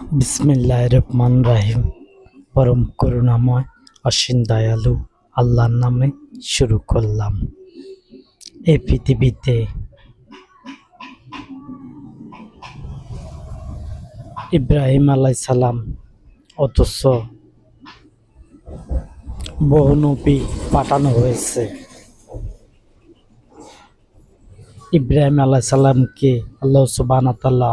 বিসমিল্লাহির রহমানির রহিম। পরম করুণাময় অসীম দয়ালু আল্লাহর নামে শুরু করলাম। এই পৃথিবীতে ইব্রাহিম আলাইহিস সালাম অথচ বহু নবী পাঠানো হয়েছে। ইব্রাহিম আলাইহিস সালামকে আল্লাহ সুবহানাহু ওয়া তাআলা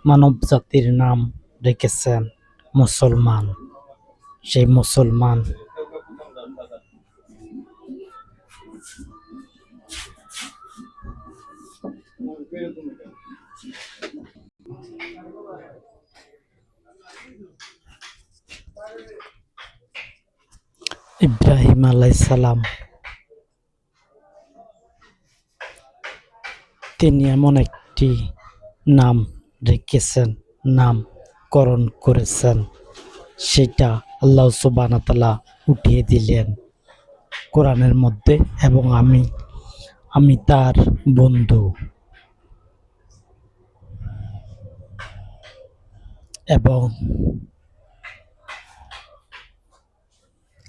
মানব জাতির নাম রেখেছেন মুসলমান। সেই মুসলমান ইব্রাহিম আলাইহিস সালাম তিনি এমন একটি নাম রেখেছেন, নামকরণ করেছেন, সেটা আল্লাহ সুবহানাহু ওয়া তাআলা উঠিয়ে দিলেন কোরআনের মধ্যে। এবং আমি তার বন্ধু, এবং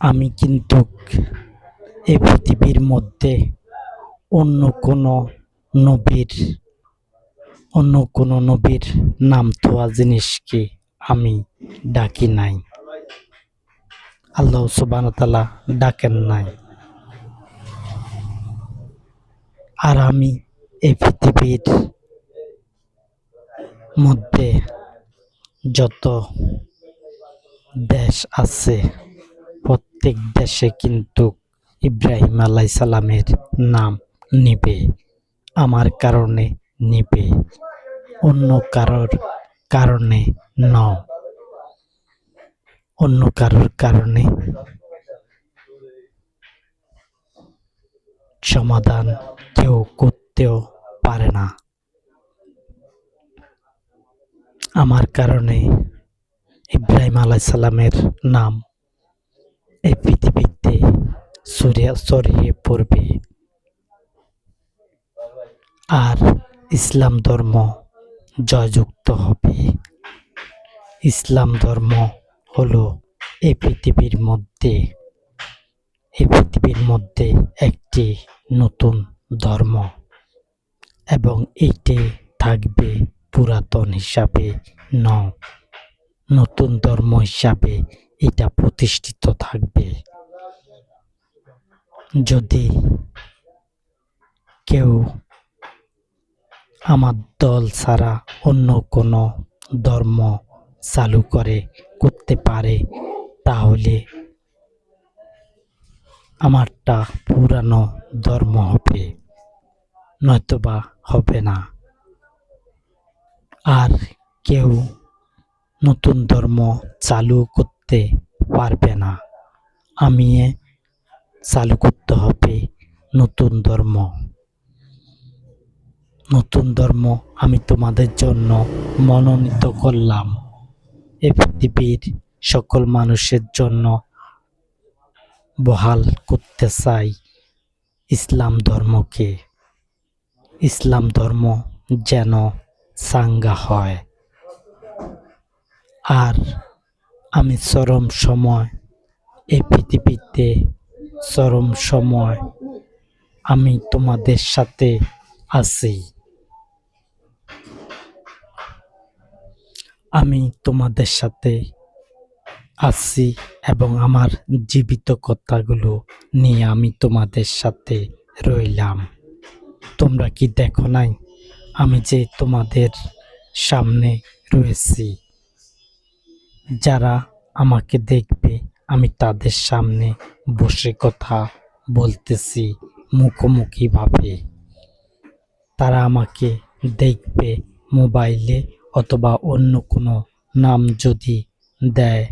আমি কিন্তু এই পৃথিবীর মধ্যে অন্য কোনো নবীর নাম থোয়া জিনিসকে আমি ডাকি নাই, আল্লাহ সুবহানাহু ওয়া তাআলা ডাকেন নাই। আর আমি এই পৃথিবীর মধ্যে যত দেশ আছে প্রত্যেক দেশে কিন্তু ইব্রাহিম আলাইহিস সালামের নাম নিবে, আমার কারণে নিবে, অন্য কারোর কারণে নয়। অন্য কারোর কারণে সমাধান কেউ করতেও পারে না। আমার কারণে ইব্রাহিম আলাইহিস সালামের নাম এই পৃথিবীতে ছড়িয়ে পড়বে। আর ইসলাম ধর্ম জয়যুক্ত হবে। ইসলাম ধর্ম হলো এই পৃথিবীর মধ্যে একটি নতুন ধর্ম, এবং এইটি থাকবে পুরাতন হিসাবে নয়, নতুন ধর্ম হিসাবে এটা প্রতিষ্ঠিত থাকবে। যদি কেউ আমার দল ছাড়া অন্য কোনো ধর্ম চালু করতে পারে, তাহলে আমারটা পুরানো ধর্ম হবে, নয়তোবা হবে না। আর কেউ নতুন ধর্ম চালু করতে পারবে না। আমি চালু করতে হবে নতুন ধর্ম। নতুন ধর্ম আমি তোমাদের জন্য মনোনীত করলাম। এই পৃথিবীর সকল মানুষের জন্য বহাল করতে চাই ইসলাম ধর্মকে। ইসলাম ধর্ম যেন চাঙ্গা হয়। আর আমি চরম সময় এই পৃথিবীতে আমি তোমাদের সাথে আছি। আমি তোমাদের সাথে আছি এবং আমার জীবিত কথাগুলো নিয়ে আমি তোমাদের সাথে রইলাম। তোমরা কি দেখো নাই আমি যে তোমাদের সামনে রয়েছি? যারা আমাকে দেখবে আমি তাদের সামনে বসে কথা বলতেছি মুখোমুখিভাবে। তারা আমাকে দেখবে মোবাইলে, অথবা অন্য কোনো নাম যদি দেয়,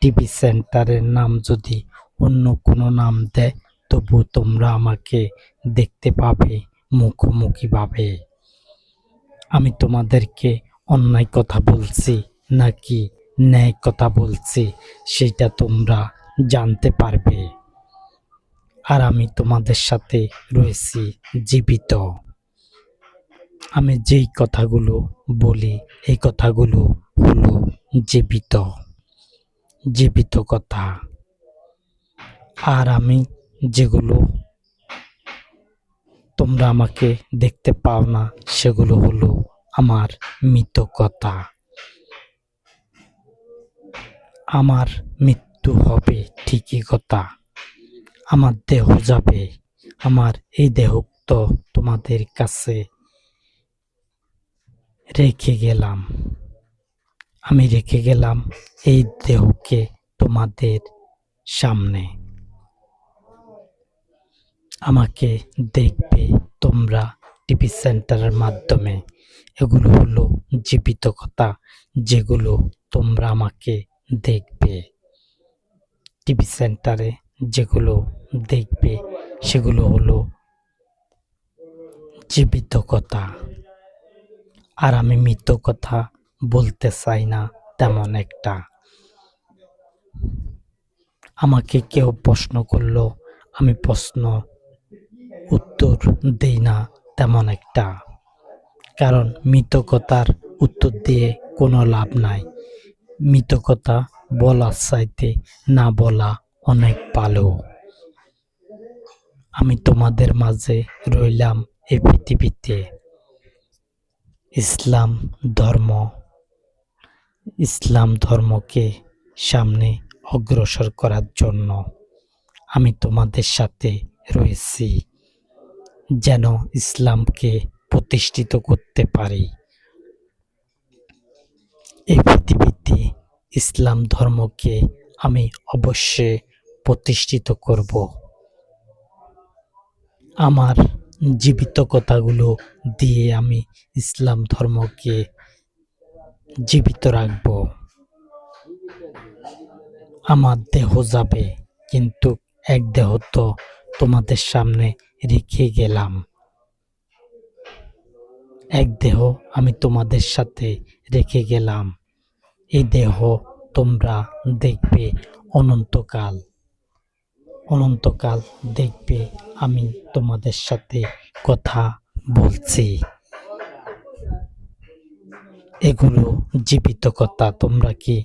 টিভি সেন্টারের নাম যদি অন্য কোনো নাম দেয়, তবু তোমরা আমাকে দেখতে পাবে মুখোমুখিভাবে। আমি তোমাদেরকে অন্যায় কথা বলছি নাকি ন্যায় কথা বলছি সেটা তোমরা জানতে পারবে। আর আমি তোমাদের সাথে রয়েছি জীবিত। আমি যেই কথাগুলো বলি এই কথাগুলো হলো জীবিত জীবিত কথা। আর আমি যেগুলো তোমরা আমাকে দেখতে পাও না, সেগুলো হলো আমার মৃত কথা। আমার মৃত্যু হবে ঠিকই কথা, আমার দেহ যাবে, আমার এই দেহ তো তোমাদের কাছে রেখে গেলাম। আমি রেখে গেলাম এই দেহকে তোমাদের সামনে। আমাকে দেখবে তোমরা টিভি সেন্টারের মাধ্যমে। এগুলো হলো জীবিত কথা, যেগুলো তোমরা আমাকে দেখবে টিভি সেন্টারে। যেগুলো দেখবে সেগুলো হলো জীবিত কথা। আর আমি মৃত কথা বলতে চাই না তেমন একটা। আমাকে কেউ প্রশ্ন করলো, আমি প্রশ্ন উত্তর দেই না তেমন একটা। কারণ মৃত কথার উত্তর দিয়ে কোনো লাভ নাই। মৃত কথা বলার চাইতে না বলা অনেক ভালো। আমি তোমাদের মাঝে রইলাম এই পৃথিবীতে ইসলাম ধর্মকে সামনে অগ্রসর করার জন্য। আমি তোমাদের সাথে রয়েছি যেন ইসলামকে প্রতিষ্ঠিত করতে পারি। এই পৃথিবীতে ইসলাম ধর্মকে আমি অবশ্যই প্রতিষ্ঠিত করব। আমার জীবিত কথাগুলো দিয়ে আমি ইসলাম ধর্মকে জীবিত রাখব। আমার দেহ যাবে, কিন্তু এক দেহ তো তোমাদের সামনে রেখে গেলাম। এক দেহ আমি তোমাদের সাথে রেখে গেলাম। এই দেহ তোমরা দেখবে অনন্তকাল। অনন্তকাল দেখবে আমি তোমাদের সাথে কথা বলছি। এগুলো জীবিত কথা। তোমরা কি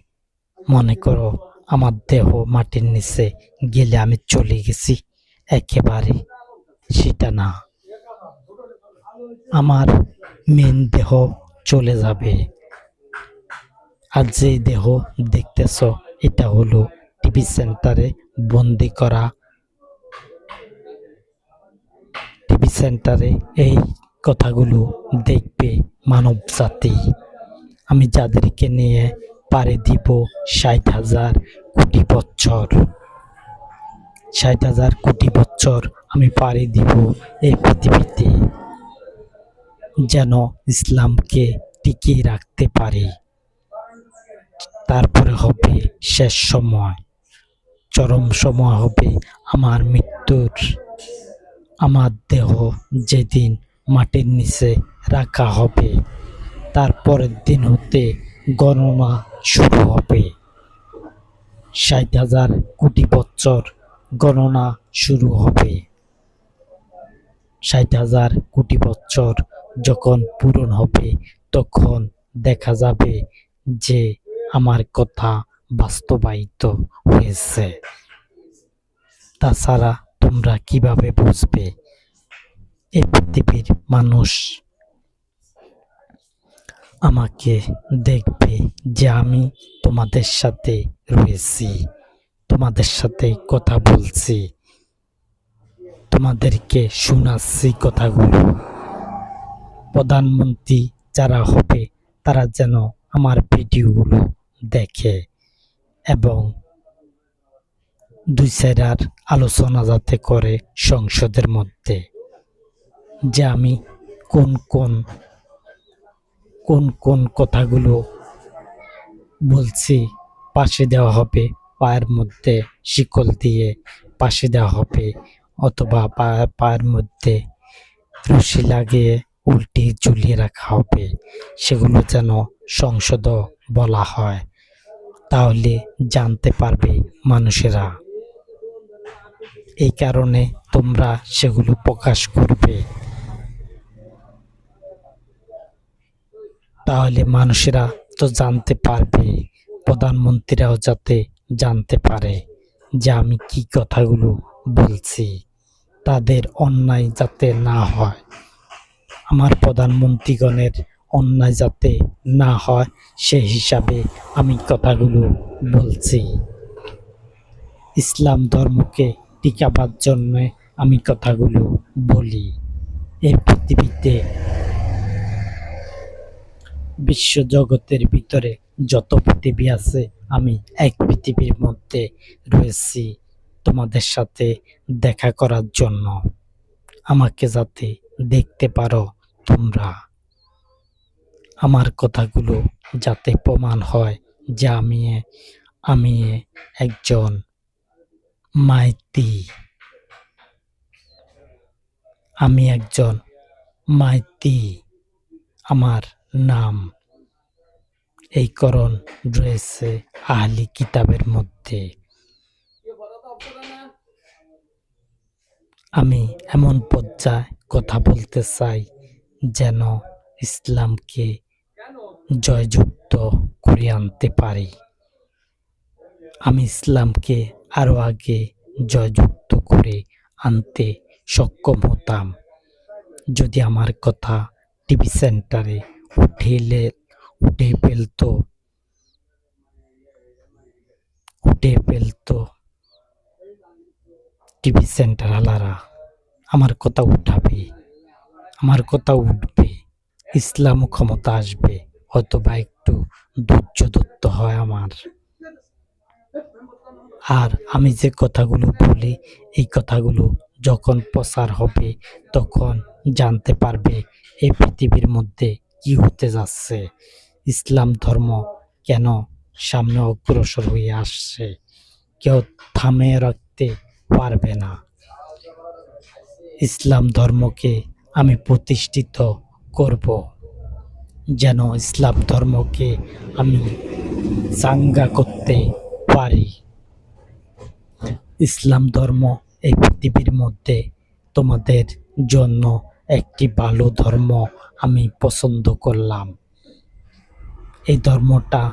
মনে করো আমার দেহ মাটির নিচে গেলে আমি চলে গেছি? একেবারে সেটা না। আমার মেন দেহ চলে যাবে। আর যে দেহ দেখতেছ, এটা হলো টিভি সেন্টারে বন্দি করা। টিভি সেন্টারে এই কথাগুলো দেখবে মানব জাতি। আমি যাদেরকে নিয়ে পাড়ি দিব 60,000 কোটি বছর। 60,000 কোটি বছর আমি পাড়ি দিব এই পৃথিবীতে, যেন ইসলামকে টিকিয়ে রাখতে পারি। তারপরে হবে শেষ সময়, চরম সময় হবে আমার মৃত্যুর। আমার দেহ যেদিন মাটির নিচে রাখা হবে, তারপরের দিন হতে গণনা শুরু হবে। 60,000 কোটি বছর গণনা শুরু হবে। 60,000 কোটি বছর যখন পূরণ হবে, তখন দেখা যাবে যে আমার কথা বাস্তবায়িত হয়েছে। তাছাড়া তোমরা কিভাবে বুঝবে? এই পৃথিবীর মানুষ আমাকে দেখবে যে আমি তোমাদের সাথে রয়েছি, তোমাদের সাথে কথা বলছি, তোমাদেরকে শোনাচ্ছি কথাগুলো। প্রধানমন্ত্রী যারা হবে, তারা যেন আমার ভিডিওগুলো দেখে এবং 2 আলোচনা যাতে করে সংসদের মধ্যে, যে আমি কোন কোন কথাগুলো বলছি। পাশে দেওয়া হবে, পায়ের মধ্যে শিকল দিয়ে পাশে দেওয়া হবে, অথবা পায়ের মধ্যে রশি লাগিয়ে উল্টে ঝুলিয়ে রাখা হবে। সেগুলো যেন সংসদ বলা হয়, তাহলে জানতে পারবে মানুষেরা। এই কারণে তোমরা সেগুলো প্রকাশ করবে, তাহলে মানুষেরা তো জানতে পারবে, প্রধানমন্ত্রীরাও যাতে জানতে পারে যে আমি কি কথাগুলো বলছি, তাদের অন্যায় যাতে না হয়, আমার প্রধানমন্ত্রীগণের অন্যায় যাতে না হয় সে হিসাবে আমি কথাগুলো বলছি। ইসলাম ধর্মকে টিকাবার জন্য আমি কথাগুলো বলি। এই পৃথিবীতে বিশ্বজগতের ভিতরে যত পৃথিবী আছে আমি এক পৃথিবীর মধ্যে রয়েছি তোমাদের সাথে দেখা করার জন্য, আমাকে যাতে দেখতে পারো তোমরা, আমার কথাগুলো যাতে প্রমাণ হয় যে আমি একজন মাইতি, আমি একজন মাইতি, আমার নাম এই করণ রয়েছে আহলি কিতাবের মধ্যে। আমি এমন পর্যায়ে কথা বলতে চাই যেন ইসলামকে জয়যুক্ত করে আনতে পারি। আমি ইসলামকে আরো আগে জয়যুক্ত করে আনতে সক্ষম হতাম যদি আমার কথা টিভি সেন্টারে উঠে ফেলতো টিভি সেন্টার আলারা, আমার কথা উঠাবে, আমার কথা উঠবে, ইসলামও ক্ষমতা আসবে, হয়তোবা একটু ধৈর্য ধরতে হয় আমার। আর আমি যে কথাগুলো বলি এই কথাগুলো যখন প্রচার হবে তখন জানতে পারবে এই পৃথিবীর মধ্যে কি হতে যাচ্ছে, ইসলাম ধর্ম কেন সামনে অগ্রসর হয়ে আসছে, কেউ থামিয়ে রাখতে পারবে না। ইসলাম ধর্মকে আমি প্রতিষ্ঠিত করব, যেন ইসলাম ধর্মকে আমি চাঙ্গা করতে পারি। ইসলাম ধর্ম এই পৃথিবীর মধ্যে তোমাদের জন্য একটি ভালো ধর্ম আমি পছন্দ করলাম। এই ধর্মটা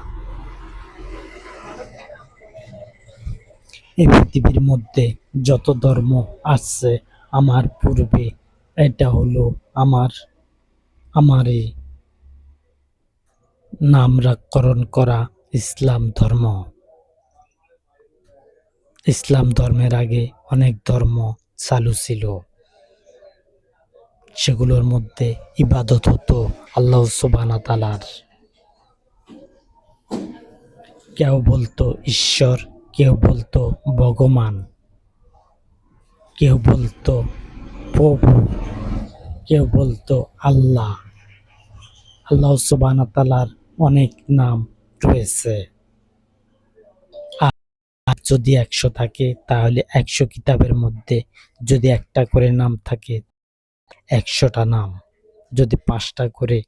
এই পৃথিবীর মধ্যে যত ধর্ম আছে আমার পূর্বে, এটা হলো আমারই নামকরণ করা ইসলাম ধর্ম। ইসলাম ধর্মের আগে অনেক ধর্ম চালু ছিল, সেগুলোর মধ্যে ইবাদত হতো আল্লাহ সুবহানাহু ওয়া তাআলার। কেউ বলতো ঈশ্বর, কেউ বলতো ভগবান, কেউ বলতো প্রভু, কেউ বলতো আল্লাহ। আল্লাহ সুবহানাহু ওয়া তাআলার অনেক নাম রয়েছে। আর যদি 100 থাকে তাহলে 100 কিতাবের মধ্যে যদি একটা করে নাম থাকে 100টা নাম, যদি 5টা করে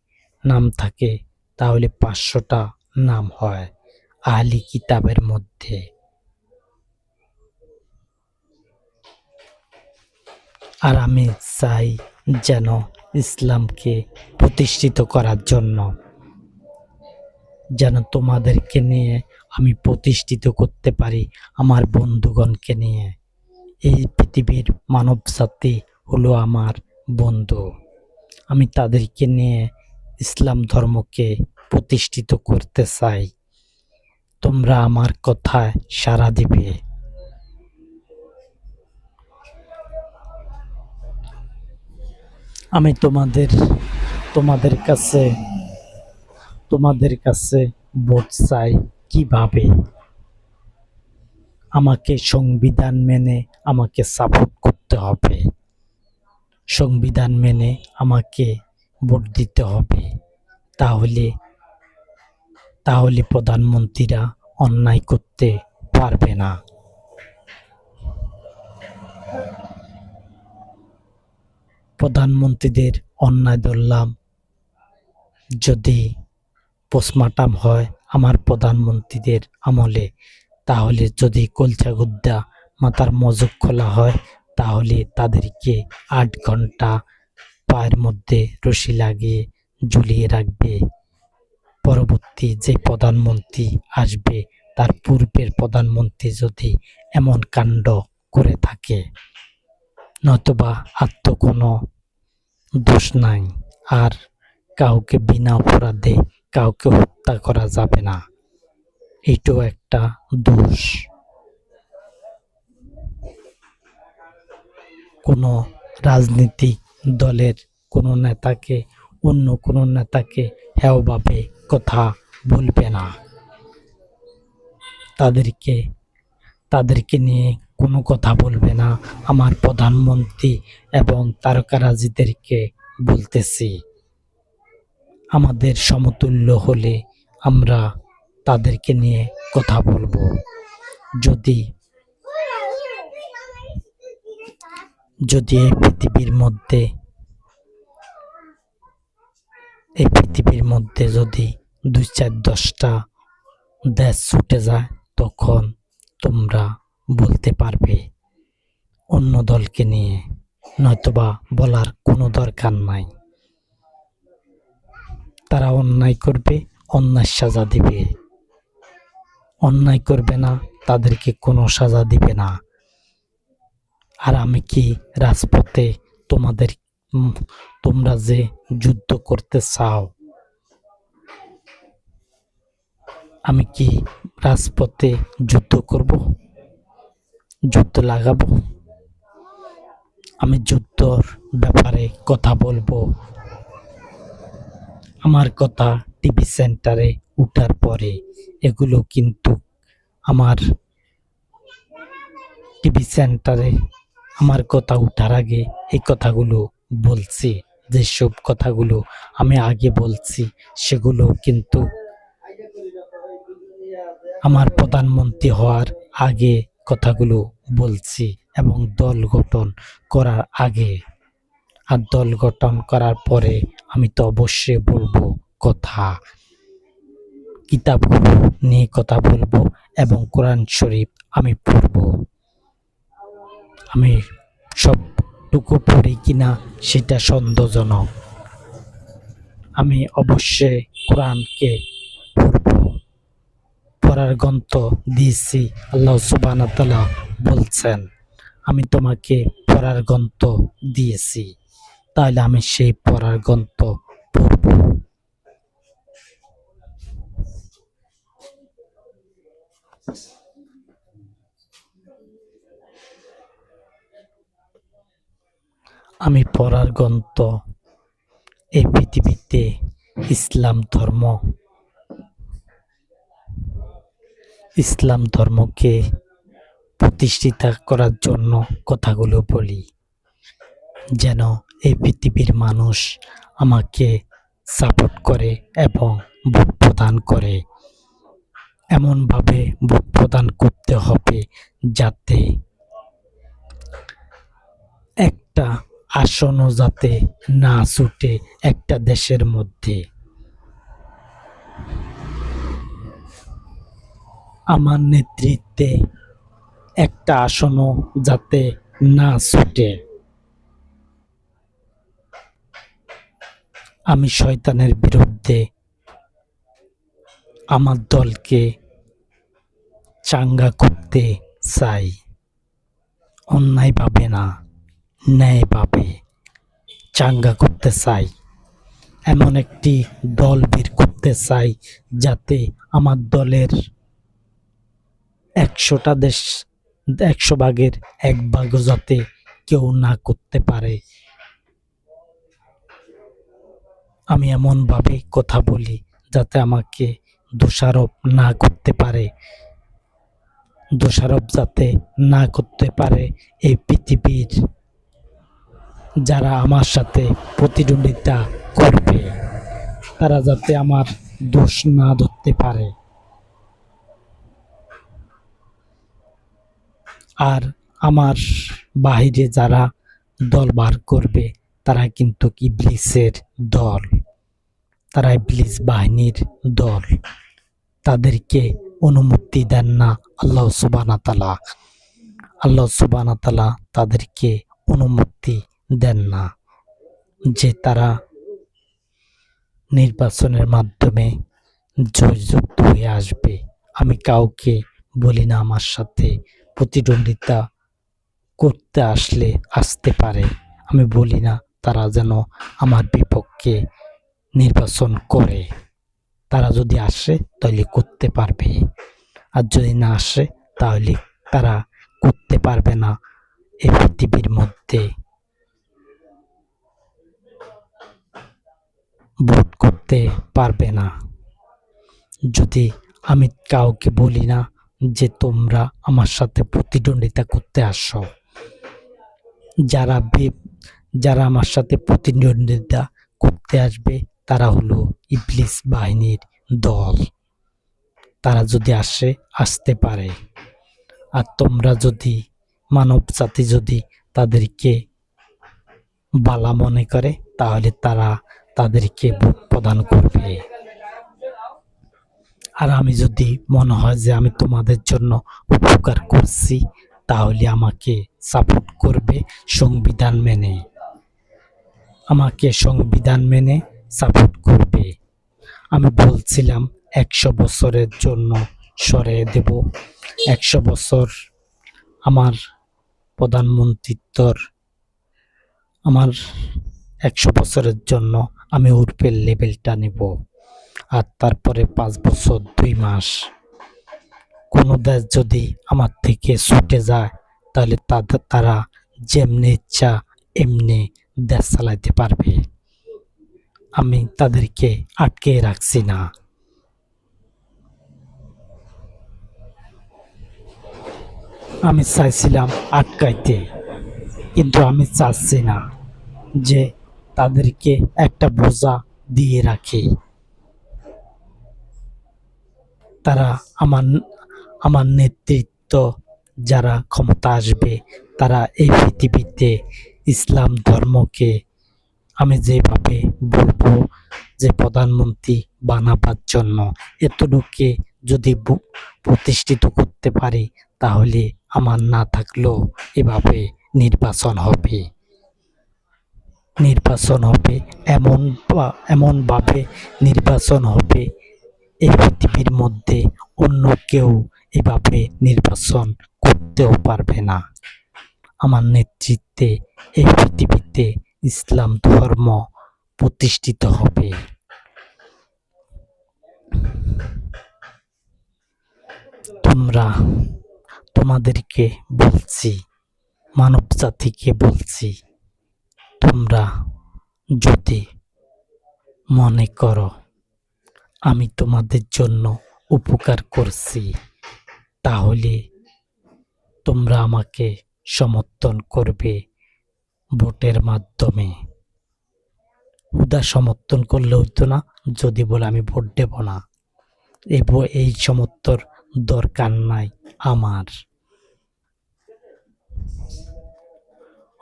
নাম থাকে তাহলে 500টা নাম হয় আহলি কিতাবের মধ্যে। আর আমি চাই যেন ইসলামকে প্রতিষ্ঠিত করার জন্য, যেন তোমাদেরকে নিয়ে আমি প্রতিষ্ঠিত করতে পারি, আমার বন্ধুগণকে নিয়ে। এই পৃথিবীর মানব জাতি হলো আমার বন্ধু, আমি তাদেরকে নিয়ে ইসলাম ধর্মকে প্রতিষ্ঠিত করতে চাই। তোমরা আমার কথায় সাড়া দিবে। আমি তোমাদের কাছে ভোট চাই। কিভাবে? আমাকে সংবিধান মেনে আমাকে সাপোর্ট করতে হবে, সংবিধান মেনে আমাকে ভোট দিতে হবে। তাহলে প্রধানমন্ত্রীরা অন্যায় করতে পারবে না। প্রধানমন্ত্রীদের অন্যায় ধরলাম, যদি পোস্টমর্টম হয় আমার প্রধানমন্ত্রীদের আমলে, তাহলে যদি কলচাগুদ্দা মাথার মজক খোলা হয় তাহলে তাদেরকে 8 ঘন্টা পায়ের মধ্যে রশি লাগিয়ে ঝুলিয়ে রাখবে। পরবর্তী যে প্রধানমন্ত্রী আসবে তার পূর্বের প্রধানমন্ত্রী যদি এমন কাণ্ড করে থাকে, নতুবা আর তো কোনো দোষ নাই, আর কাউকে বিনা অপরাধে কাউকে হত্যা করা যাবে না, এটাও একটা দোষ। কোনো রাজনৈতিক দলের কোনো নেতাকে অন্য কোনো নেতাকে হেয়ভাবে কথা বলবে না, তাদেরকে নিয়ে কোনো কথা বলবে না। আমার প্রধানমন্ত্রী এবং তারকারাজিদেরকে বলতেছি, আমাদের সমতুল্য হলে আমরা তাদেরকে নিয়ে কথা বলবো। যদি এই পৃথিবীর মধ্যে যদি 2-4-10টা দেশ ছুটে যায়, তখন তোমরা বলতে পারবে অন্য দলকে নিয়ে, নয়তোবা বলার কোনো দরকার নাই। তারা অন্যায় করবে, অন্যায় সাজা দিবে, অন্যায় করবে না, তাদেরকে কোনো সাজা দিবে না। আর আমি কি রাজপথে তোমরা যে যুদ্ধ করতে চাও, আমি কি রাজপথে যুদ্ধ করব, যুদ্ধ লাগাবো? আমি যুদ্ধর ব্যাপারে কথা বলবো। আমার কথা টিভি সেন্টারে উঠার পরে, এগুলো কিন্তু আমার টিভি সেন্টারে আমার কথা উঠার আগে এই কথাগুলো বলছি। যেসব কথাগুলো আমি আগে বলছি সেগুলো কিন্তু আমার প্রধানমন্ত্রী হওয়ার আগে কথাগুলো বলছি, এবং দল গঠন করার আগে। আর দল গঠন করার পরে আমি তো অবশ্যই বলবো কথা, কিতাবগুলো নিয়ে কথা বলবো, এবং কোরআন শরীফ আমি পড়ব। আমি সবটুকু পড়ি কিনা সেটা সন্দেহজনক। আমি অবশ্যই কোরআনকে পড়ব, পড়ার গ্রন্থ দিয়েছি। আল্লাহ সুবহানাহু ওয়া তাআলা বলছেন, আমি তোমাকে পড়ার গ্রন্থ দিয়েছি, তাহলে আমি সেই পড়ার গ্রন্থ পড়ব। আমি পড়ার গ্রন্থ এই পৃথিবীতে ইসলাম ধর্মকে প্রতিষ্ঠিত করার জন্য কথাগুলো বলি, যেন এই পৃথিবীর মানুষ আমাকে সাপোর্ট করে এবং ভোট প্রদান করে। এমনভাবে ভোট প্রদান করতে হবে যাতে একটা আসনও যাতে না ছুটে একটা দেশের মধ্যে। আমার নেতৃত্বে একটা আসনও যাতে না ছুটে। আমি শয়তানের বিরুদ্ধে আমার দলকে চাঙ্গা করতে চাই, অন্যায়ভাবে না, ন্যায়ভাবে চাঙ্গা করতে চাই। এমন একটি দল বের করতে চাই যাতে আমার দলের 100 ভাগের 1 ভাগও যাতে কেউ না করতে পারে। আমি এমনভাবে কথা বলি যাতে আমাকে দোষারোপ না করতে পারে, এই পৃথিবীর যারা আমার সাথে প্রতিদ্বন্দ্বিতা করবে, তারা যাতে আমার দোষ না ধরতে পারে। আর আমার বাহিরে যারা দল বার করবে, তারা কিন্তু ইবলিসের দল, তারা ইবলিস বাহিনীর দল। তাদেরকে অনুমতি দেন না আল্লাহ সুবহানাহু ওয়া তাআলা, তাদেরকে অনুমতি দেন না যে তারা নির্বাচনের মাধ্যমে জয়যুক্ত হয়ে আসবে। আমি কাউকে বলি না আমার সাথে প্রতিদ্বন্দ্বিতা করতে আসতে পারে। আমি বলি না তারা যেন আমার বিপক্ষে নির্বাচন করে। তারা যদি আসে তাহলে করতে পারবে, আর যদি না আসে তাহলে তারা করতে পারবে না। এই পৃথিবীর মধ্যে ভোট করতে পারবে না। যদি আমি কাউকে বলি না যে তোমরা আমার সাথে প্রতিদ্বন্দ্বিতা করতে আসো, যারা যারা আমার সাথে প্রতিদ্বন্দ্বিতা করতে আসবে তারা হলো ইবলিস বাহিনীর দল। তারা যদি আসতে পারে, আর তোমরা যদি মানব জাতি যদি তাদেরকে বালা মনে করে তাহলে তারা তাদেরকে ভোট প্রদান করবে। আর আমি যদি মনে হয় যে আমি তোমাদের জন্য উপকার করছি তাহলে আমাকে সাপোর্ট করবে সংবিধান মেনে। আমাকে সংবিধান মেনে সাপোর্ট করবে। আমি বলছিলাম 100 বছরের জন্য সরিয়ে দেব। 100 বছর আমার প্রধানমন্ত্রিত্বর আমার 100 বছরের জন্য আমি উর্পের লেভেলটা নেব। আর তারপরে 5 বছর 2 মাস কোনো দেশ যদি আমার থেকে ছুটে যায় তাহলে তারা যেমনি ইচ্ছা এমনি দেশ চালাইতে পারবে। আমি তাদেরকে আটকে রাখছি না। আমি চাইছিলাম আটকাইতে, কিন্তু আমি চাচ্ছি না যে তাদেরকে একটা বোঝা দিয়ে রাখি। তারা আমার আমার নেতৃত্ব যারা ক্ষমতা আসবে তারা এই পৃথিবীতে ইসলাম ধর্মকে আমি যেভাবে বলবো যে প্রধানমন্ত্রী বানাবার জন্য এতটুকু যদি প্রতিষ্ঠিত করতে পারি তাহলে আমার না থাকলেও এভাবে নির্বাচন হবে। এমনভাবে নির্বাচন হবে এই পৃথিবীর মধ্যে অন্য কেউ এভাবে নির্বাচন করতেও পারবে না। আমার নেতৃত্বে এই পৃথিবীতে ইসলাম ধর্ম প্রতিষ্ঠিত হবে। তোমাদেরকে বলছি, মানব জাতিকে বলছি, তোমরা যদি মনে করো আমি তোমাদের জন্য উপকার করছি তাহলে তোমরা আমাকে সমর্থন করবে ভোটের মাধ্যমে। হুদা সমর্থন করলে হইতো না, যদি বলে আমি ভোট দেব না। এই সমর্থন দরকার নাই আমার।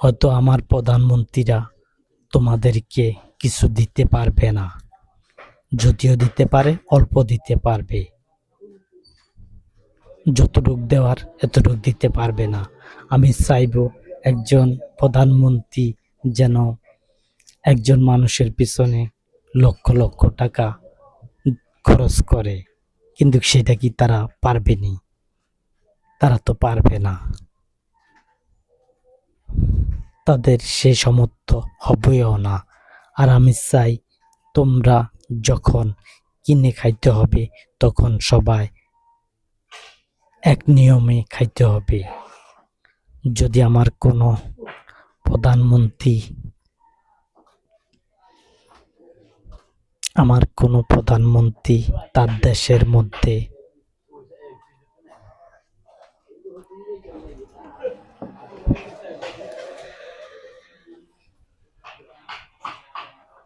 হয়তো আমার প্রধানমন্ত্রীরা তোমাদেরকে কিছু দিতে পারবে না, যদিও দিতে পারে অল্প দিতে পারবে, যতটুক দেওয়ার এতটুক দিতে পারবে না। আমি চাইব একজন প্রধানমন্ত্রী যেন একজন মানুষের পিছনে লক্ষ লক্ষ টাকা খরচ করে, কিন্তু সেটা কি তারা পারবেনি? তারা তো পারবে না। তাদের সে সামর্থ্য হবেও না। আর আমি চাই তোমরা যখন কিনে খাইতে হবে তখন সবাই এক নিয়মে খাইতে হবে। যদি আমার কোনো প্রধানমন্ত্রী তার দেশের মধ্যে